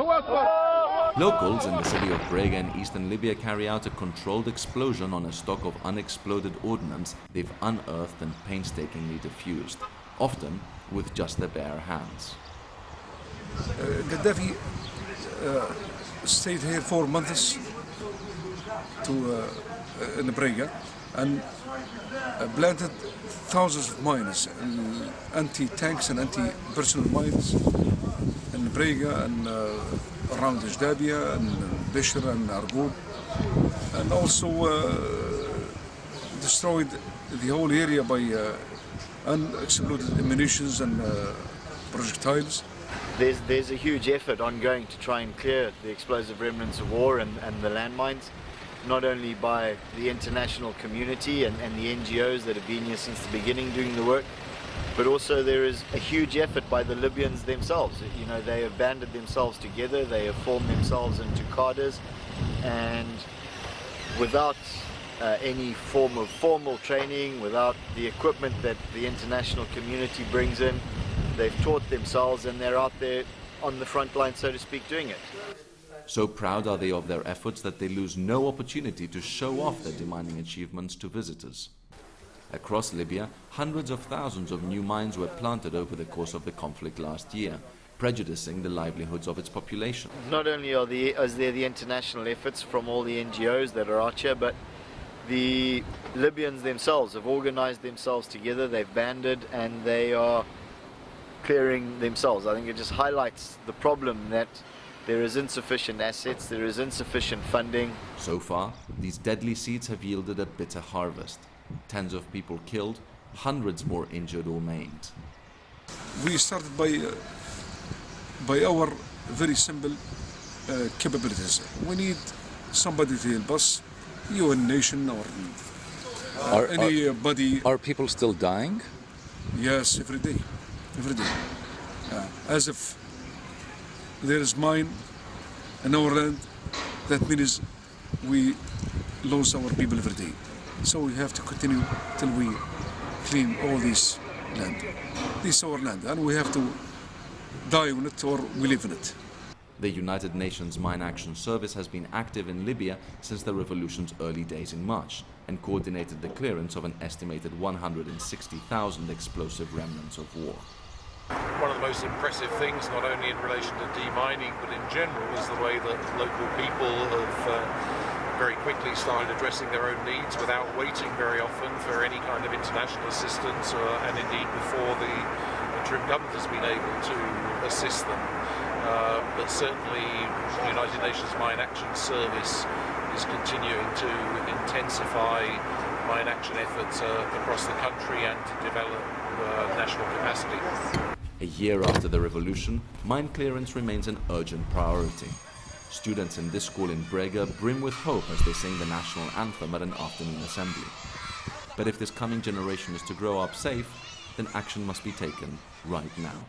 Locals in the city of Brega in eastern Libya carry out a controlled explosion on a stock of unexploded ordnance they've unearthed and painstakingly defused, often with just their bare hands. Gaddafi stayed here 4 months in Brega and planted thousands of mines, anti-tanks and anti-personnel mines in Brega and around Jdabia and Bishr and Argoub, and also destroyed the whole area by unexploded ammunitions and projectiles. There's a huge effort ongoing to try and clear the explosive remnants of war and the landmines, not only by the international community and the NGOs that have been here since the beginning doing the work, but also there is a huge effort by the Libyans themselves. You know, they have banded themselves together, they have formed themselves into cadres, and without any form of formal training, without the equipment that the international community brings in, they've taught themselves and they're out there on the front line, so to speak, doing it. So proud are they of their efforts that they lose no opportunity to show off their demining achievements to visitors. Across Libya, hundreds of thousands of new mines were planted over the course of the conflict last year, prejudicing the livelihoods of its population. Not only is there the international efforts from all the NGOs that are out here, but the Libyans themselves have organized themselves together, they've banded, and they are clearing themselves. I think it just highlights the problem that there is insufficient assets, there is insufficient funding. So far, these deadly seeds have yielded a bitter harvest. Tens of people killed, hundreds more injured or maimed. We started by our very simple capabilities. We need somebody to help us, UN nation or anybody. Are people still dying? Yes, every day. As if there is mine in our land, that means we lose our people every day. So we have to continue till we clean all this land. This is our land, and we have to die on it or we live in it. The United Nations Mine Action Service has been active in Libya since the revolution's early days in March and coordinated the clearance of an estimated 160,000 explosive remnants of war. One of the most impressive things, not only in relation to demining, but in general, is the way that local people have very quickly started addressing their own needs without waiting very often for any kind of international assistance, and indeed before the interim government has been able to assist them. But certainly the United Nations Mine Action Service is continuing to intensify mine action efforts across the country and to develop national capacity. A year after the revolution, mine clearance remains an urgent priority. Students in this school in Brega brim with hope as they sing the national anthem at an afternoon assembly. But if this coming generation is to grow up safe, then action must be taken right now.